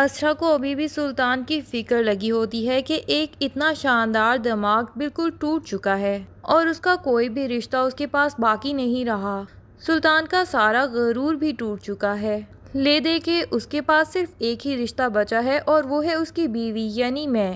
اسرا کو ابھی بھی سلطان کی فکر لگی ہوتی ہے کہ ایک اتنا شاندار دماغ بالکل ٹوٹ چکا ہے اور اس کا کوئی بھی رشتہ اس کے پاس باقی نہیں رہا۔ سلطان کا سارا غرور بھی ٹوٹ چکا ہے۔ لے دے کے اس کے پاس صرف ایک ہی رشتہ بچا ہے اور وہ ہے اس کی بیوی یعنی میں۔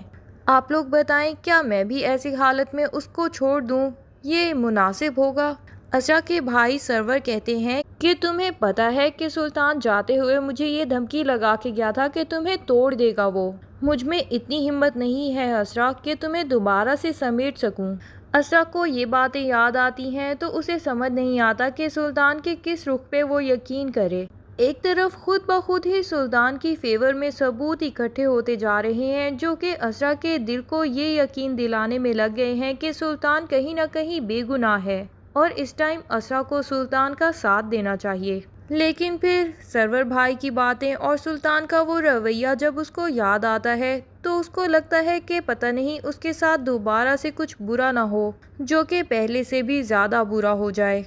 آپ لوگ بتائیں کیا میں بھی ایسی حالت میں اس کو چھوڑ دوں؟ یہ مناسب ہوگا؟ اسرا کے بھائی سرور کہتے ہیں کہ تمہیں پتہ ہے کہ سلطان جاتے ہوئے مجھے یہ دھمکی لگا کے گیا تھا کہ تمہیں توڑ دے گا وہ۔ مجھ میں اتنی ہمت نہیں ہے اسرا کہ تمہیں دوبارہ سے سمیٹ سکوں۔ اسرا کو یہ باتیں یاد آتی ہیں تو اسے سمجھ نہیں آتا کہ سلطان کے کس رخ پہ وہ یقین کرے۔ ایک طرف خود بخود ہی سلطان کی فیور میں ثبوت اکٹھے ہوتے جا رہے ہیں جو کہ اسرا کے دل کو یہ یقین دلانے میں لگ گئے ہیں کہ سلطان کہیں نہ کہیں بے گناہ ہے اور اس ٹائم اسرا کو سلطان کا ساتھ دینا چاہیے۔ لیکن پھر سرور بھائی کی باتیں اور سلطان کا وہ رویہ جب اس کو یاد آتا ہے تو اس کو لگتا ہے کہ پتہ نہیں اس کے ساتھ دوبارہ سے کچھ برا نہ ہو جو کہ پہلے سے بھی زیادہ برا ہو جائے۔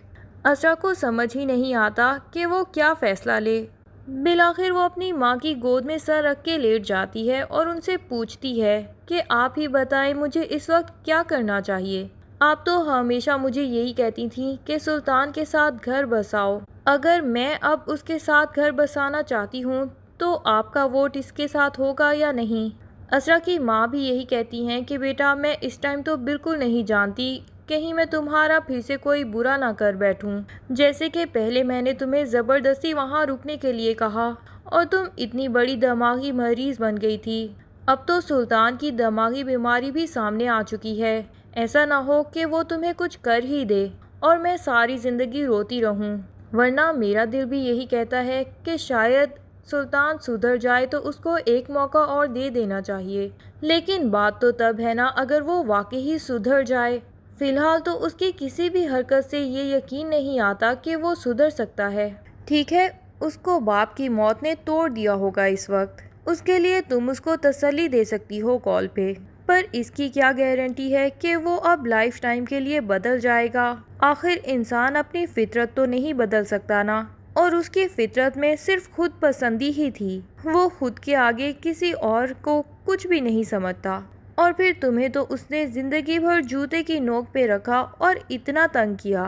اسرا کو سمجھ ہی نہیں آتا کہ وہ کیا فیصلہ لے۔ بالآخر وہ اپنی ماں کی گود میں سر رکھ کے لیٹ جاتی ہے اور ان سے پوچھتی ہے کہ آپ ہی بتائیں مجھے اس وقت کیا کرنا چاہیے۔ آپ تو ہمیشہ مجھے یہی کہتی تھیں کہ سلطان کے ساتھ گھر بساؤ۔ اگر میں اب اس کے ساتھ گھر بسانا چاہتی ہوں تو آپ کا ووٹ اس کے ساتھ ہوگا یا نہیں؟ اسرا کی ماں بھی یہی کہتی ہیں کہ بیٹا میں اس ٹائم تو بالکل نہیں جانتی، کہیں میں تمہارا پھر سے کوئی برا نہ کر بیٹھوں، جیسے کہ پہلے میں نے تمہیں زبردستی وہاں رکنے کے لیے کہا اور تم اتنی بڑی دماغی مریض بن گئی تھی۔ اب تو سلطان کی دماغی بیماری بھی سامنے آ چکی ہے، ایسا نہ ہو کہ وہ تمہیں کچھ کر ہی دے اور میں ساری زندگی روتی رہوں۔ ورنہ میرا دل بھی یہی کہتا ہے کہ شاید سلطان سدھر جائے تو اس کو ایک موقع اور دے دینا چاہیے، لیکن بات تو تب ہے نا اگر وہ واقعی سدھر جائے۔ فی الحال تو اس کی کسی بھی حرکت سے یہ یقین نہیں آتا کہ وہ سدھر سکتا ہے۔ ٹھیک ہے، اس کو باپ کی موت نے توڑ دیا ہوگا اس وقت، اس کے لیے تم اس کو تسلی دے سکتی ہو کال پہ، پر اس کی کیا گارنٹی ہے کہ وہ اب لائف ٹائم کے لیے بدل جائے گا؟ آخر انسان اپنی فطرت تو نہیں بدل سکتا نا، اور اس کی فطرت میں صرف خود پسندی ہی تھی، وہ خود کے آگے کسی اور کو کچھ بھی نہیں سمجھتا۔ اور پھر تمہیں تو اس نے زندگی بھر جوتے کی نوک پہ رکھا اور اتنا تنگ کیا،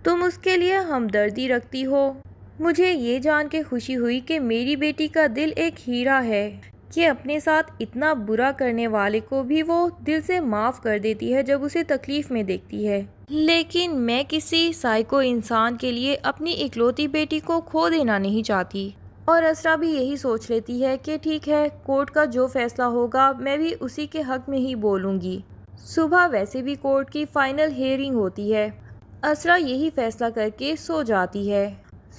تم اس کے لیے ہمدردی رکھتی ہو۔ مجھے یہ جان کے خوشی ہوئی کہ میری بیٹی کا دل ایک ہیرا ہے کہ اپنے ساتھ اتنا برا کرنے والے کو بھی وہ دل سے معاف کر دیتی ہے جب اسے تکلیف میں دیکھتی ہے۔ لیکن میں کسی سائیکو انسان کے لیے اپنی اکلوتی بیٹی کو کھو دینا نہیں چاہتی۔ اور اسرا بھی یہی سوچ لیتی ہے کہ ٹھیک ہے، کورٹ کا جو فیصلہ ہوگا میں بھی اسی کے حق میں ہی بولوں گی۔ صبح ویسے بھی کورٹ کی فائنل ہیئرنگ ہوتی ہے۔ اسرا یہی فیصلہ کر کے سو جاتی ہے۔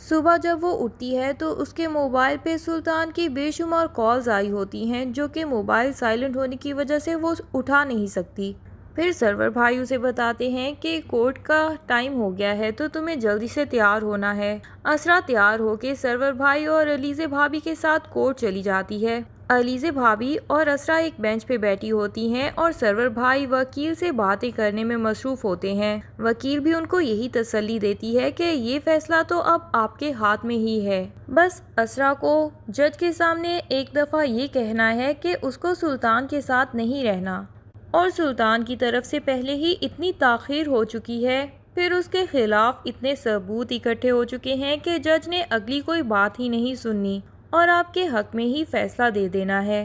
صبح جب وہ اٹھتی ہے تو اس کے موبائل پہ سلطان کی بے شمار کالز آئی ہوتی ہیں جو کہ موبائل سائلنٹ ہونے کی وجہ سے وہ اٹھا نہیں سکتی۔ پھر سرور بھائی اسے بتاتے ہیں کہ کورٹ کا ٹائم ہو گیا ہے تو تمہیں جلدی سے تیار ہونا ہے۔ اسرا تیار ہو کے سرور بھائی اور علیزے بھابھی کے ساتھ کورٹ چلی جاتی ہے۔ علیزے بھابھی اور اسرا ایک بینچ پہ بیٹھی ہوتی ہیں اور سرور بھائی وکیل سے باتیں کرنے میں مصروف ہوتے ہیں۔ وکیل بھی ان کو یہی تسلی دیتی ہے کہ یہ فیصلہ تو اب آپ کے ہاتھ میں ہی ہے، بس اسرا کو جج کے سامنے ایک دفعہ یہ کہنا ہے کہ اس کو سلطان کے ساتھ نہیں رہنا، اور سلطان کی طرف سے پہلے ہی اتنی تاخیر ہو چکی ہے، پھر اس کے خلاف اتنے ثبوت اکٹھے ہو چکے ہیں کہ جج نے اگلی کوئی بات ہی نہیں سننی اور آپ کے حق میں ہی فیصلہ دے دینا ہے۔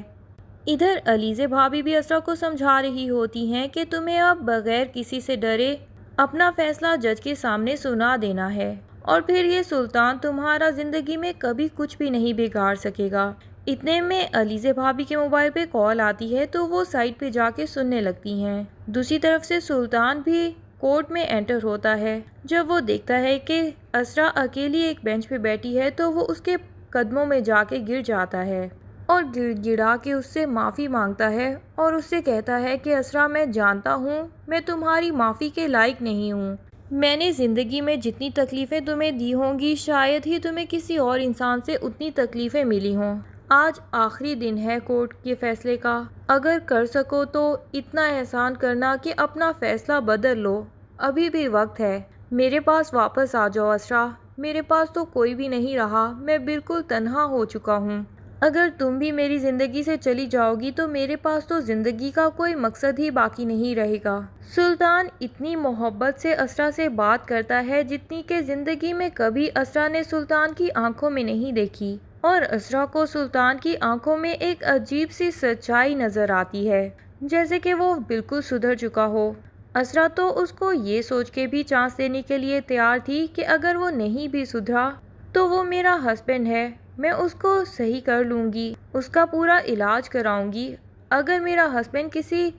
ادھر علیزے بھابھی بھی اسرا کو سمجھا رہی ہوتی ہیں کہ تمہیں اب بغیر کسی سے ڈرے اپنا فیصلہ جج کے سامنے سنا دینا ہے، اور پھر یہ سلطان تمہارا زندگی میں کبھی کچھ بھی نہیں بگاڑ سکے گا۔ اتنے میں علیزے بھابھی کے موبائل پہ کال آتی ہے تو وہ سائٹ پہ جا کے سننے لگتی ہیں۔ دوسری طرف سے سلطان بھی کورٹ میں انٹر ہوتا ہے۔ جب وہ دیکھتا ہے کہ اسرا اکیلی ایک بینچ پہ بیٹھی ہے تو وہ اس کے قدموں میں جا کے گر جاتا ہے اور گڑ گڑا کے اس سے معافی مانگتا ہے اور اس سے کہتا ہے کہ اسرا میں جانتا ہوں میں تمہاری معافی کے لائق نہیں ہوں، میں نے زندگی میں جتنی تکلیفیں تمہیں دی ہوں گی شاید ہی تمہیں کسی اور انسان سے اتنی تکلیفیں ملی ہوں۔ آج آخری دن ہے کورٹ کے فیصلے کا، اگر کر سکو تو اتنا احسان کرنا کہ اپنا فیصلہ بدل لو، ابھی بھی وقت ہے۔ میرے پاس واپس آ جاؤ اسرا، میرے پاس تو کوئی بھی نہیں رہا، میں بالکل تنہا ہو چکا ہوں۔ اگر تم بھی میری زندگی سے چلی جاؤ گی تو میرے پاس تو زندگی کا کوئی مقصد ہی باقی نہیں رہے گا۔ سلطان اتنی محبت سے اسرا سے بات کرتا ہے جتنی کہ زندگی میں کبھی اسرا نے سلطان کی آنکھوں میں نہیں دیکھی، اور اسرا کو سلطان کی آنکھوں میں ایک عجیب سی سچائی نظر آتی ہے، جیسے کہ وہ بالکل سدھر چکا ہو۔ اسرا تو اس کو یہ سوچ کے بھی چانس دینے کے لیے تیار تھی کہ اگر وہ نہیں بھی سدھرا تو وہ میرا ہسبینڈ ہے، میں اس کو صحیح کر لوں گی، اس کا پورا علاج کراؤں گی۔ اگر میرا ہسبینڈ کسی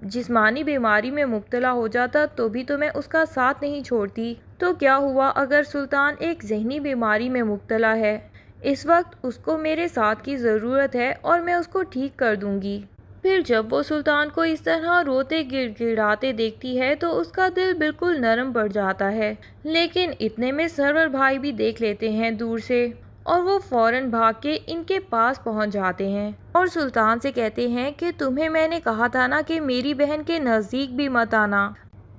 جسمانی بیماری میں مبتلا ہو جاتا تو بھی تو میں اس کا ساتھ نہیں چھوڑتی۔ تو کیا ہوا اگر سلطان ایک ذہنی بیماری میں مبتلا ہے؟ اس وقت اس کو میرے ساتھ کی ضرورت ہے اور میں اس کو ٹھیک کر دوں گی۔ پھر جب وہ سلطان کو اس طرح روتے گڑ گڑاتے دیکھتی ہے تو اس کا دل بالکل نرم پڑ جاتا ہے، لیکن اتنے میں سرور بھائی بھی دیکھ لیتے ہیں دور سے، اور وہ فوراً بھاگ کے ان کے پاس پہنچ جاتے ہیں اور سلطان سے کہتے ہیں کہ تمہیں میں نے کہا تھا نا کہ میری بہن کے نزدیک بھی مت آنا۔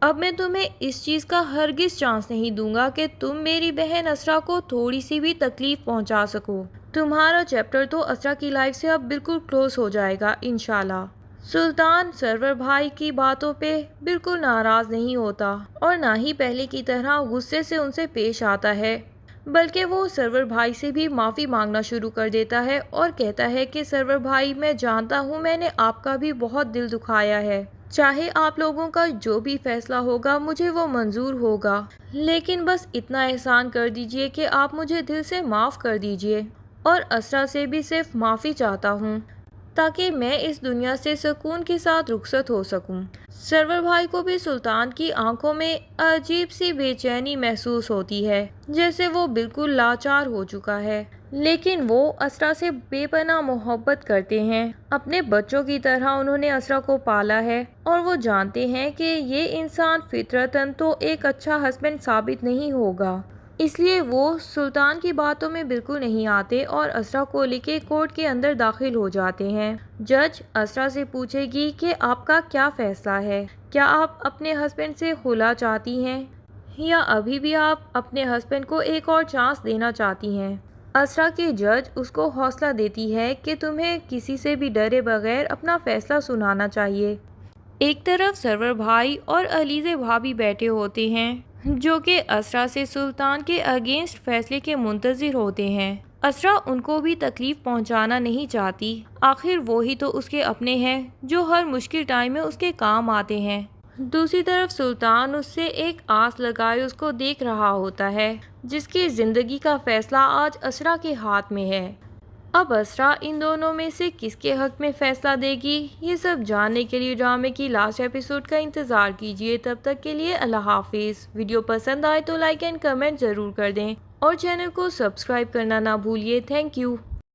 اب میں تمہیں اس چیز کا ہرگز چانس نہیں دوں گا کہ تم میری بہن اسرا کو تھوڑی سی بھی تکلیف پہنچا سکو۔ تمہارا چیپٹر تو اسرا کی لائف سے اب بالکل کلوز ہو جائے گا انشاءاللہ۔ سلطان سرور بھائی کی باتوں پہ بالکل ناراض نہیں ہوتا اور نہ ہی پہلے کی طرح غصے سے ان سے پیش آتا ہے، بلکہ وہ سرور بھائی سے بھی معافی مانگنا شروع کر دیتا ہے اور کہتا ہے کہ سرور بھائی، میں جانتا ہوں میں نے آپ کا بھی بہت دل دکھایا ہے، چاہے آپ لوگوں کا جو بھی فیصلہ ہوگا مجھے وہ منظور ہوگا، لیکن بس اتنا احسان کر دیجئے کہ آپ مجھے دل سے معاف کر دیجئے، اور اسرا سے بھی صرف معافی چاہتا ہوں تاکہ میں اس دنیا سے سکون کے ساتھ رخصت ہو سکوں۔ سرور بھائی کو بھی سلطان کی آنکھوں میں عجیب سی بے چینی محسوس ہوتی ہے، جیسے وہ بالکل لاچار ہو چکا ہے، لیکن وہ اسرا سے بے پناہ محبت کرتے ہیں۔ اپنے بچوں کی طرح انہوں نے اسرا کو پالا ہے اور وہ جانتے ہیں کہ یہ انسان فطرتاً تو ایک اچھا ہسبینڈ ثابت نہیں ہوگا، اس لیے وہ سلطان کی باتوں میں بالکل نہیں آتے اور اسرا کو لے کے کورٹ کے اندر داخل ہو جاتے ہیں۔ جج اسرا سے پوچھے گی کہ آپ کا کیا فیصلہ ہے؟ کیا آپ اپنے ہسبینڈ سے خلا چاہتی ہیں یا ابھی بھی آپ اپنے ہسبینڈ کو ایک اور چانس دینا چاہتی ہیں؟ اسرا کی جج اس کو حوصلہ دیتی ہے کہ تمہیں کسی سے بھی ڈرے بغیر اپنا فیصلہ سنانا چاہیے۔ ایک طرف سرور بھائی اور علیزے بھابھی بیٹھے ہوتے ہیں جو کہ اسرا سے سلطان کے اگینسٹ فیصلے کے منتظر ہوتے ہیں۔ اسرا ان کو بھی تکلیف پہنچانا نہیں چاہتی، آخر وہی تو اس کے اپنے ہیں جو ہر مشکل ٹائم میں اس کے کام آتے ہیں۔ دوسری طرف سلطان اس سے ایک آس لگائے اس کو دیکھ رہا ہوتا ہے، جس کی زندگی کا فیصلہ آج اسرا کے ہاتھ میں ہے۔ اب اسرا ان دونوں میں سے کس کے حق میں فیصلہ دے گی، یہ سب جاننے کے لیے ڈرامے کی لاسٹ ایپیسوڈ کا انتظار کیجیے۔ تب تک کے لیے اللہ حافظ۔ ویڈیو پسند آئے تو لائک اینڈ کمنٹ ضرور کر دیں اور چینل کو سبسکرائب کرنا نہ بھولیے۔ Thank you.